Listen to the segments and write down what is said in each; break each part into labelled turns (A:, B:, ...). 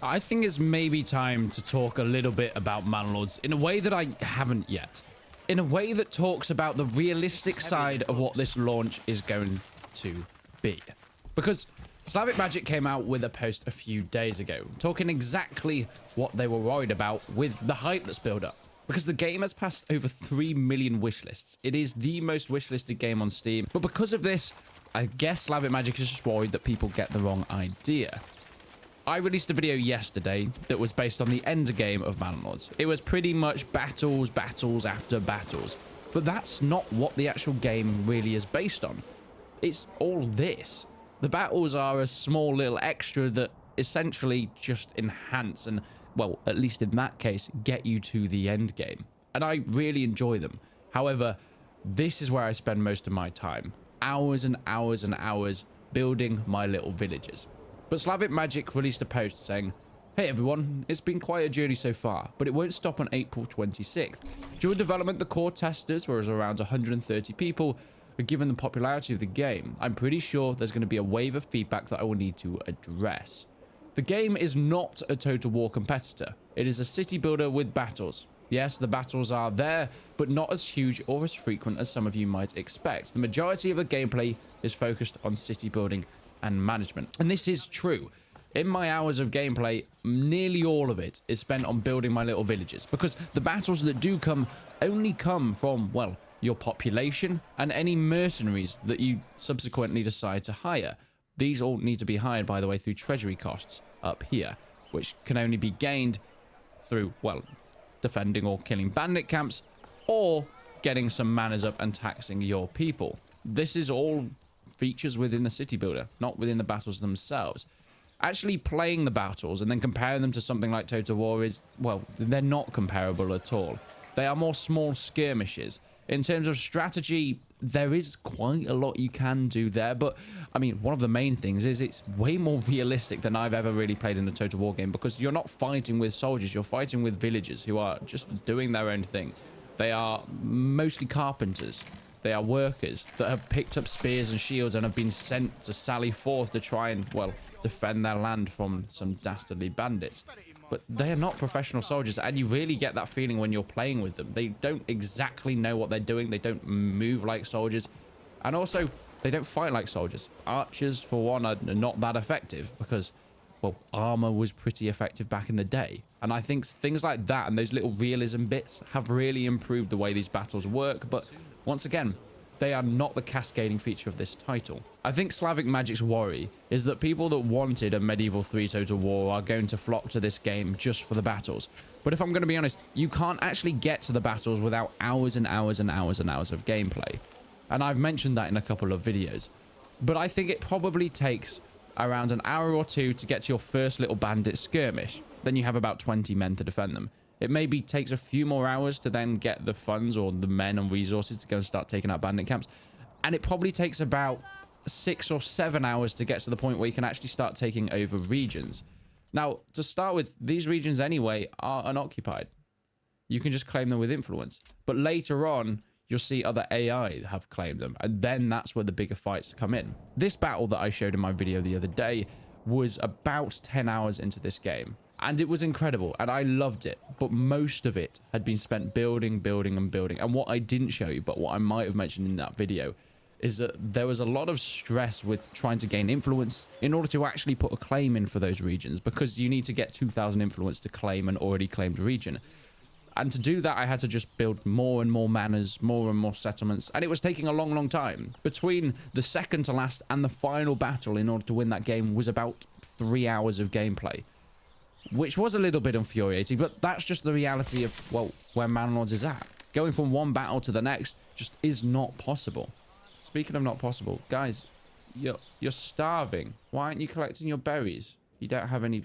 A: I think it's maybe time to talk a little bit about Manlords in a way that I haven't yet. In a way that talks about the realistic side of what this launch is going to be. Because Slavic Magic came out with a post a few days ago, talking exactly what they were worried about with the hype that's built up. Because the game has passed over 3 million wishlists. It is the most wishlisted game on Steam. But because of this, I guess Slavic Magic is just worried that people get the wrong idea. I released a video yesterday that was based on the end game of Manlords. It was pretty much battles after battles. But that's not what the actual game really is based on. It's all this. The battles are a small little extra that essentially just enhance and, well, at least in that case, get you to the end game. And I really enjoy them. However, this is where I spend most of my time. Hours and hours and hours building my little villages. But Slavic Magic released a post saying, "Hey everyone, it's been quite a journey so far, but it won't stop on April 26th. During development, the core testers were around 130 people, but given the popularity of the game, I'm pretty sure there's going to be a wave of feedback that I will need to address. The game is not a Total War competitor. It is a city builder with battles. Yes, the battles are there, but not as huge or as frequent as some of you might expect. The majority of the gameplay is focused on city building and management." And this is true. In my hours of gameplay, nearly all of it is spent on building my little villages, because the battles that do come only come from, well, your population and any mercenaries that you subsequently decide to hire. These all need to be hired, by the way, through treasury costs up here, which can only be gained through, well, defending or killing bandit camps, or getting some manners up and taxing your people. This is all features within the city builder, not within the battles themselves. Actually playing the battles and then comparing them to something like Total War is, well, they're not comparable at all. They are more small skirmishes. In terms of strategy, there is quite a lot you can do there, but I mean, one of the main things is it's way more realistic than I've ever really played in a Total War game, because you're not fighting with soldiers, you're fighting with villagers who are just doing their own thing. They are mostly carpenters. They are workers that have picked up spears and shields and have been sent to sally forth to try and, well, defend their land from some dastardly bandits. But they are not professional soldiers, and you really get that feeling when you're playing with them. They don't exactly know what they're doing. They don't move like soldiers. And also, they don't fight like soldiers. Archers, for one, are not that effective because, well, armor was pretty effective back in the day. And I think things like that and those little realism bits have really improved the way these battles work. But once again, they are not the cascading feature of this title. I think Slavic Magic's worry is that people that wanted a Medieval 3 Total War are going to flock to this game just for the battles. But if I'm going to be honest, you can't actually get to the battles without hours and hours and hours and hours of gameplay. And I've mentioned that in a couple of videos. But I think it probably takes around an hour or two to get to your first little bandit skirmish. Then you have about 20 men to defend them. It maybe takes a few more hours to then get the funds or the men and resources to go and start taking out bandit camps. And it probably takes about 6 or 7 hours to get to the point where you can actually start taking over regions. Now, to start with, these regions anyway are unoccupied. You can just claim them with influence. But later on, you'll see other AI have claimed them. And then that's where the bigger fights come in. This battle that I showed in my video the other day was about 10 hours into this game. And it was incredible, and I loved it, but most of it had been spent building. And what I didn't show you, but what I might have mentioned in that video, is that there was a lot of stress with trying to gain influence in order to actually put a claim in for those regions, because you need to get 2,000 influence to claim an already claimed region. And to do that, I had to just build more and more manors, more and more settlements, and it was taking a long time. Between the second to last and the final battle in order to win that game was about 3 hours of gameplay. Which was a little bit infuriating, but that's just the reality of, well, where Manlords is at. Going from one battle to the next just is not possible. Speaking of not possible, guys, you're starving. Why aren't you collecting your berries? You don't have any...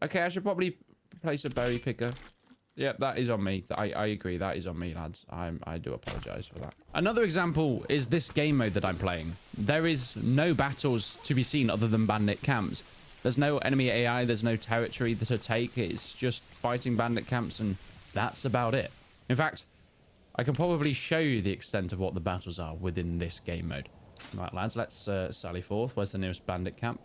A: Okay, I should probably place a berry picker. Yep, that is on me. I agree, that is on me, lads. I do apologize for that. Another example is this game mode that I'm playing. There is no battles to be seen other than bandit camps. There's no enemy AI, there's no territory to take. It's just fighting bandit camps, and that's about it. In fact, I can probably show you the extent of what the battles are within this game mode. Right, lads, let's sally forth. Where's the nearest bandit camp?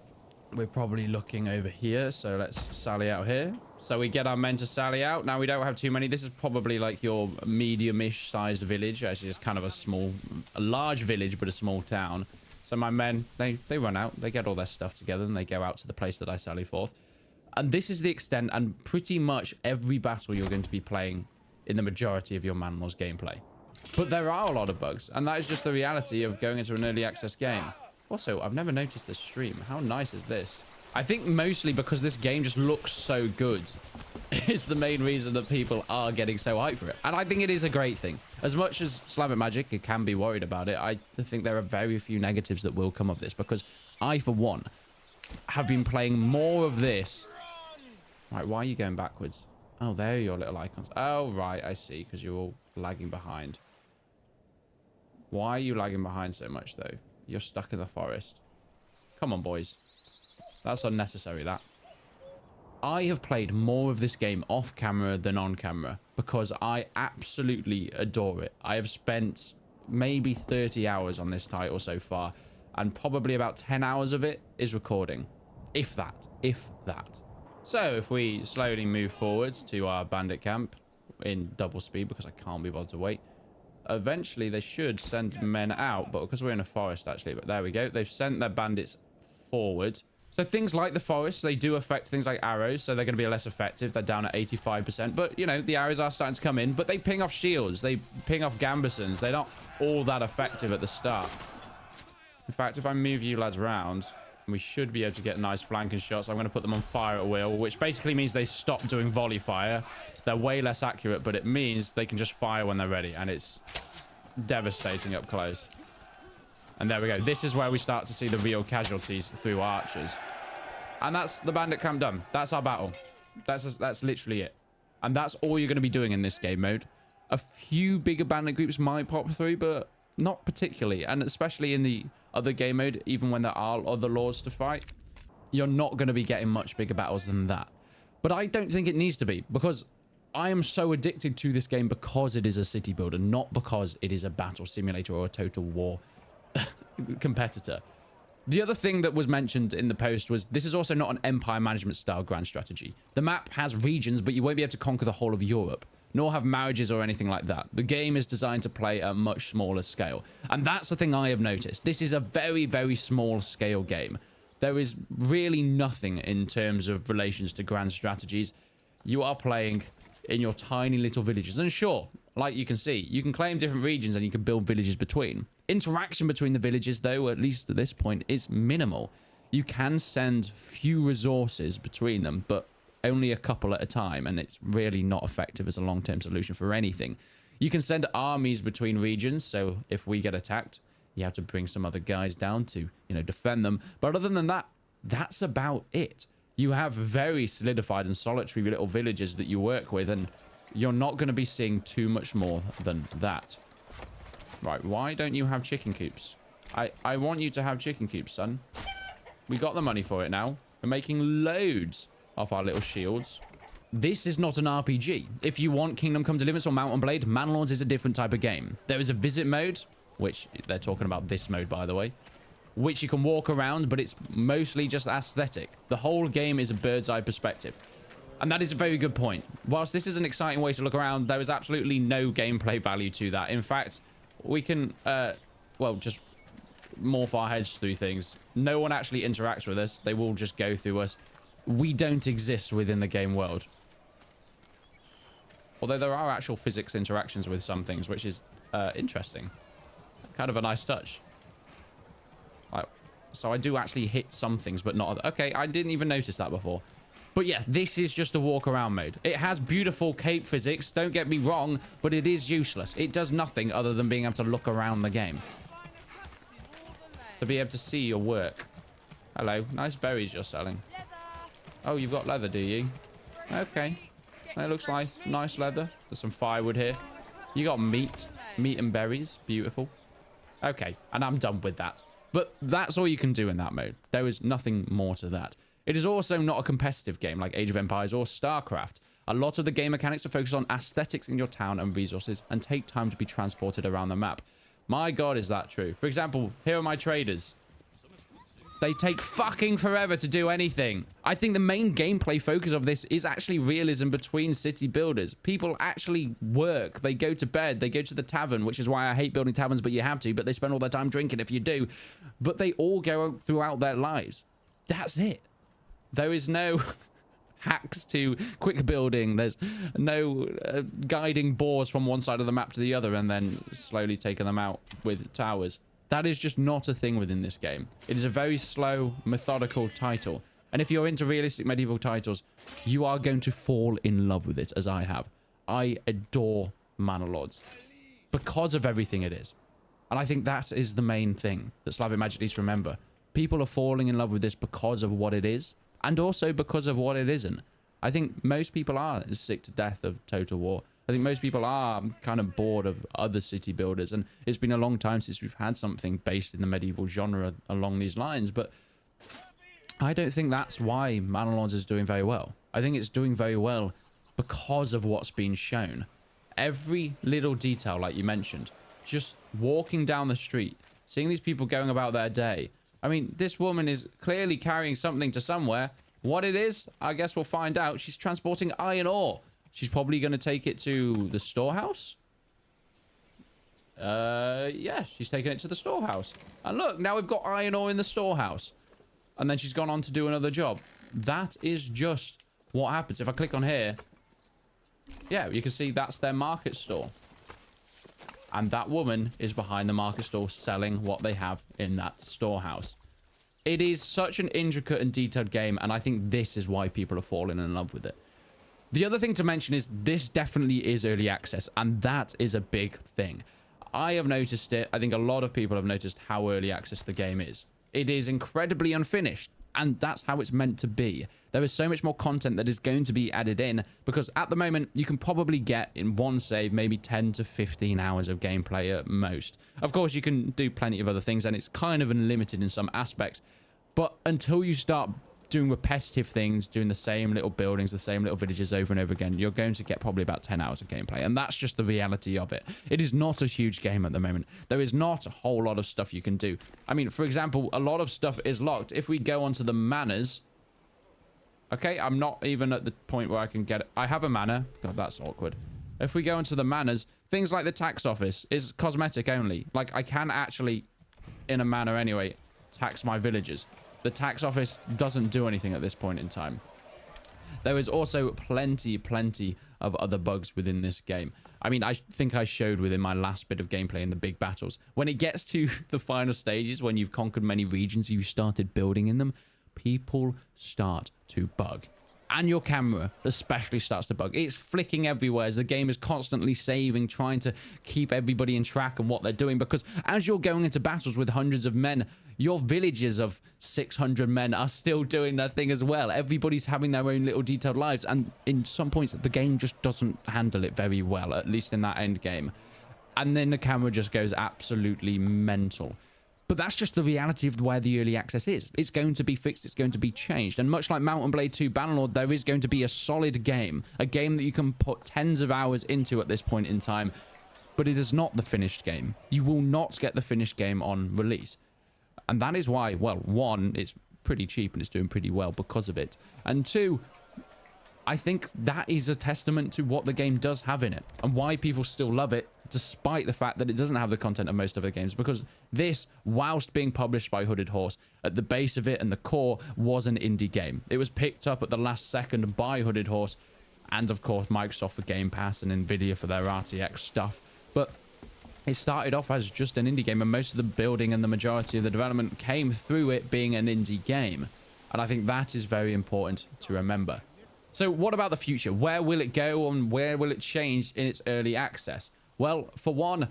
A: We're probably looking over here, so let's sally out here. So we get our men to sally out. Now, we don't have too many. This is probably like your medium-ish sized village. Actually, it's kind of a large village, but a small town. So my men, they run out. They get all their stuff together, and they go out to the place that I sally forth. And this is the extent, and pretty much every battle you're going to be playing in the majority of your Manor's gameplay. But there are a lot of bugs, and that is just the reality of going into an early access game. Also, I've never noticed this stream. How nice is this? I think mostly because this game just looks so good. It's the main reason that people are getting so hyped for it. And I think it is a great thing. As much as Slavic Magic can be worried about it, I think there are very few negatives that will come of this. Because I, for one, have been playing more of this. Right, why are you going backwards? Oh, there are your little icons. Oh, right, I see. Because you're all lagging behind. Why are you lagging behind so much, though? You're stuck in the forest. Come on, boys. That's unnecessary, that. I have played more of this game off camera than on camera because I absolutely adore it. I have spent maybe 30 hours on this title so far, and probably about 10 hours of it is recording. If that. If that. So, if we slowly move forwards to our bandit camp in double speed because I can't be bothered to wait. Eventually, they should send men out, but because we're in a forest, actually. But there we go. They've sent their bandits forward. So things like the forest, they do affect things like arrows, so they're going to be less effective. They're down at 85%. But, you know, the arrows are starting to come in, but they ping off shields. They ping off gambesons. They're not all that effective at the start. In fact, if I move you lads around, we should be able to get nice flanking shots. I'm going to put them on fire at will, which basically means they stop doing volley fire. They're way less accurate, but it means they can just fire when they're ready, and it's devastating up close. And there we go. This is where we start to see the real casualties through archers. And that's the bandit camp done. That's our battle. That's literally it. And that's all you're going to be doing in this game mode. A few bigger bandit groups might pop through, but not particularly. And especially in the other game mode, even when there are other lords to fight, you're not going to be getting much bigger battles than that. But I don't think it needs to be, because I am so addicted to this game because it is a city builder, not because it is a battle simulator or a total war competitor. The other thing that was mentioned in the post was this is also not an empire management style grand strategy. The map has regions, but you won't be able to conquer the whole of Europe, nor have marriages or anything like that. The game is designed to play at a much smaller scale. And that's the thing I have noticed. This is a very, very small scale game. There is really nothing in terms of relations to grand strategies. You are playing in your tiny little villages. And sure, like you can see, you can claim different regions and you can build villages between. Interaction between the villages, though, at least at this point, is minimal. You can send few resources between them, but only a couple at a time, and it's really not effective as a long-term solution for anything. You can send armies between regions, so if we get attacked, you have to bring some other guys down to, you know, defend them. But other than that, that's about it. You have very solidified and solitary little villages that you work with, and you're not going to be seeing too much more than that. Right, why don't you have chicken coops? I want you to have chicken coops, son. We got the money for it now. We're making loads of our little shields. This is not an RPG. If you want Kingdom Come Deliverance or Mount and Blade, Manor is a different type of game. There is a visit mode, which they're talking about this mode, by the way, which you can walk around, but it's mostly just aesthetic. The whole game is a bird's eye perspective. And that is a very good point. Whilst this is an exciting way to look around, there is absolutely no gameplay value to that. In fact, we can, well, just morph our heads through things. No one actually interacts with us. They will just go through us. We don't exist within the game world. Although there are actual physics interactions with some things, which is interesting. Kind of a nice touch. So I do actually hit some things, but not other. Okay, I didn't even notice that before. But yeah, this is just a walk around mode. It has beautiful cape physics, don't get me wrong, but it is useless. It does nothing other than being able to look around the game. To be able to see your work. Hello, nice berries you're selling. Oh, you've got leather, do you? Okay. That looks like nice leather. There's some firewood here. You got meat. Meat and berries. Beautiful. Okay, and I'm done with that. But that's all you can do in that mode. There is nothing more to that. It is also not a competitive game like Age of Empires or StarCraft. A lot of the game mechanics are focused on aesthetics in your town and resources and take time to be transported around the map. My god, is that true? For example, here are my traders. They take fucking forever to do anything. I think the main gameplay focus of this is actually realism between city builders. People actually work. They go to bed. They go to the tavern, which is why I hate building taverns, but you have to. But they spend all their time drinking if you do. But they all go throughout their lives. That's it. There is no hacks to quick building. There's no guiding boards from one side of the map to the other and then slowly taking them out with towers. That is just not a thing within this game. It is a very slow, methodical title. And if you're into realistic medieval titles, you are going to fall in love with it, as I have. I adore Manor Lords because of everything it is. And I think that is the main thing that Slavic Magic needs to remember. People are falling in love with this because of what it is, and also because of what it isn't. I think most people are sick to death of Total War. I think most people are kind of bored of other city builders, and it's been a long time since we've had something based in the medieval genre along these lines, but I don't think that's why Manor Lords is doing very well. I think it's doing very well because of what's been shown. Every little detail, like you mentioned, just walking down the street, seeing these people going about their day. I mean, this woman is clearly carrying something to somewhere. What it is, I guess we'll find out. She's transporting iron ore. She's probably going to take it to the storehouse. Yeah, she's taking it to the storehouse. And look, now we've got iron ore in the storehouse. And then she's gone on to do another job. That is just what happens. If I click on here, yeah, you can see that's their market store. And that woman is behind the market store selling what they have in that storehouse. It is such an intricate and detailed game, and I think this is why people are falling in love with it. The other thing to mention is this definitely is early access, and that is a big thing. I have noticed it. I think a lot of people have noticed how early access the game is. It is incredibly unfinished, and that's how it's meant to be. There is so much more content that is going to be added in, because at the moment, you can probably get in one save maybe 10 to 15 hours of gameplay at most. Of course, you can do plenty of other things, and it's kind of unlimited in some aspects, but until you start doing repetitive things, doing the same little buildings, the same little villages over and over again, you're going to get probably about 10 hours of gameplay. And that's just the reality of it. It is not a huge game at the moment. There is not a whole lot of stuff you can do. I mean, for example, a lot of stuff is locked. If we go onto the manors... Okay, I'm not even at the point where I can get it. I have a manor. God, that's awkward. If we go into the manors, things like the tax office is cosmetic only. Like, I can actually, in a manor anyway, tax my villagers. The tax office doesn't do anything at this point in time. There is also plenty of other bugs within this game. I mean, I think I showed within my last bit of gameplay in the big battles. When it gets to the final stages, when you've conquered many regions, you started building in them, people start to bug. And your camera especially starts to bug. It's flicking everywhere as the game is constantly saving, trying to keep everybody in track and what they're doing. Because as you're going into battles with hundreds of men, your villages of 600 men are still doing their thing as well. Everybody's having their own little detailed lives. And in some points, the game just doesn't handle it very well, at least in that end game. And then the camera just goes absolutely mental. But that's just the reality of where the early access is. It's going to be fixed. It's going to be changed. And much like Mount & Blade 2 Bannerlord, there is going to be a solid game. A game that you can put tens of hours into at this point in time. But it is not the finished game. You will not get the finished game on release. And that is why, well, one, it's pretty cheap and it's doing pretty well because of it. And two, I think that is a testament to what the game does have in it and why people still love it, despite the fact that it doesn't have the content of most other games. Because this, whilst being published by Hooded Horse, at the base of it and the core was an indie game. It was picked up at the last second by Hooded Horse and, of course, Microsoft for Game Pass and Nvidia for their RTX stuff. But it started off as just an indie game, and most of the building and the majority of the development came through it being an indie game. And I think that is very important to remember. So what about the future? Where will it go and where will it change in its early access? Well, for one,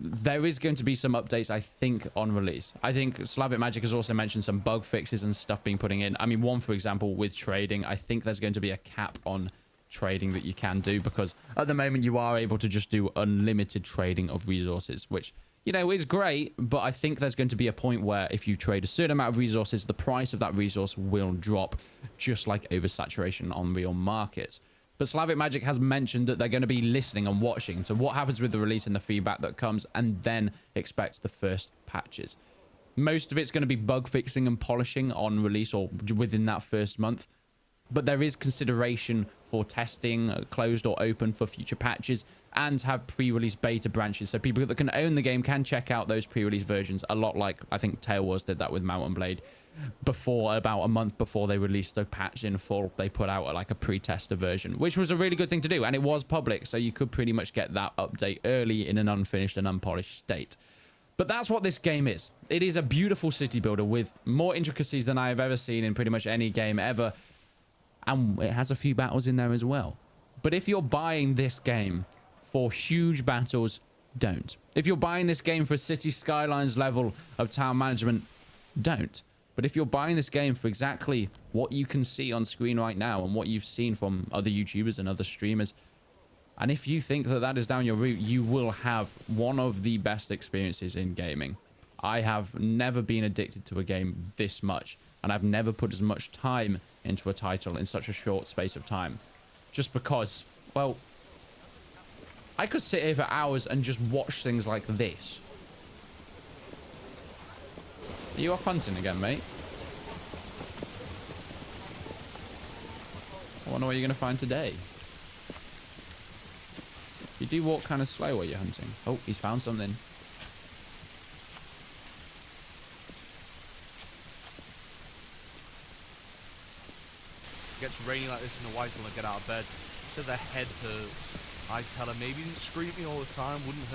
A: there is going to be some updates, I think, on release. I think Slavic Magic has also mentioned some bug fixes and stuff being putting in. I mean, one, for example, with trading, I think there's going to be a cap on trading that you can do, because at the moment you are able to just do unlimited trading of resources, which, you know, is great, but I think there's going to be a point where if you trade a certain amount of resources, the price of that resource will drop, just like oversaturation on real markets. But Slavic Magic has mentioned that they're going to be listening and watching to what happens with the release and the feedback that comes, and then expect the first patches. Most of it's going to be bug fixing and polishing on release or within that first month. But there is consideration for testing, closed or open for future patches, and have pre-release beta branches. So people that can own the game can check out those pre-release versions, a lot like I think Tail Wars did that with Mount and Blade. Before, about a month before they released the patch in full, they put out like a pre-tester version, which was a really good thing to do. And it was public, so you could pretty much get that update early in an unfinished and unpolished state. But that's what this game is. It is a beautiful city builder with more intricacies than I have ever seen in pretty much any game ever. And it has a few battles in there as well. But if you're buying this game for huge battles, don't. If you're buying this game for city skylines level of town management, don't. But if you're buying this game for exactly what you can see on screen right now and what you've seen from other YouTubers and other streamers, and if you think that that is down your route, you will have one of the best experiences in gaming. I have never been addicted to a game this much, and I've never put as much time into a title in such a short space of time. Just because, well, I could sit here for hours and just watch things like this. Are you off hunting again, mate? I wonder what you're going to find today. You do walk kind of slow while you're hunting. Oh, he's found something.
B: It gets rainy like this and the wife when I get out of bed. Says her head hurts. I tell her maybe screaming all the time wouldn't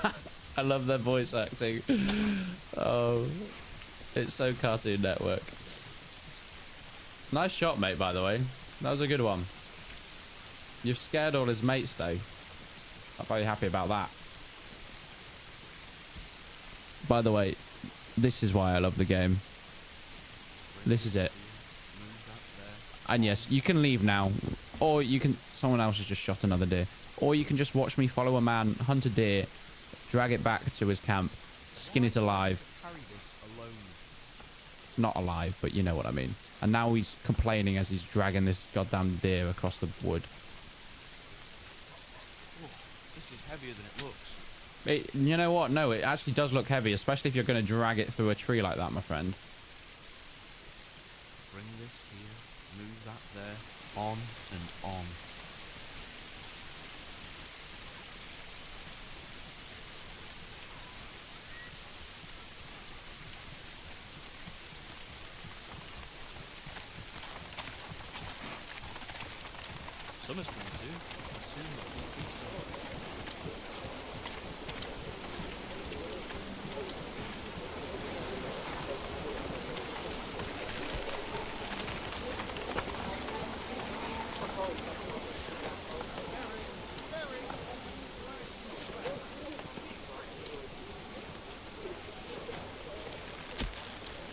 B: hurt.
A: I love their voice acting. Oh, it's so Cartoon Network. Nice shot, mate, by the way. That was a good one. You've scared all his mates, though. I'm very happy about that. By the way, this is why I love the game. This is it. And yes, you can leave now. Or you can... Someone else has just shot another deer. Or you can just watch me follow a man, hunt a deer, drag it back to his camp, skin it alive. Not alive, but you know what I mean. And now he's complaining as he's dragging this goddamn deer across the wood.
B: Oh, this is heavier than it looks.
A: You know what? No, it actually does look heavy, especially if you're going to drag it through a tree like that, my friend.
B: Bring this here, move that there, on and on. Summer's coming soon.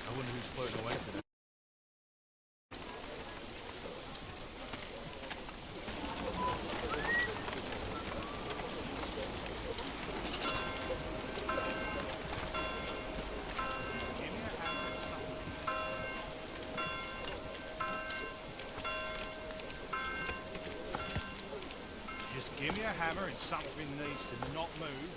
B: I wonder who's floating away today.
C: Just give me a hammer and something needs to not move.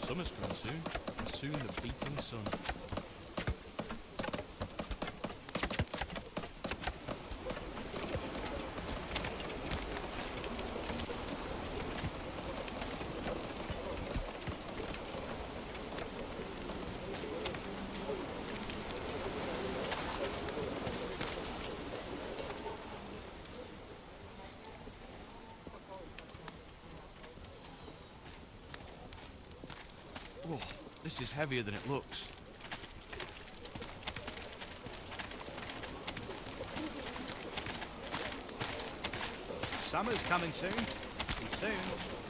B: Summer's coming soon, and soon the beating sun. Whoa, this is heavier than it looks.
C: Summer's coming soon. Be soon.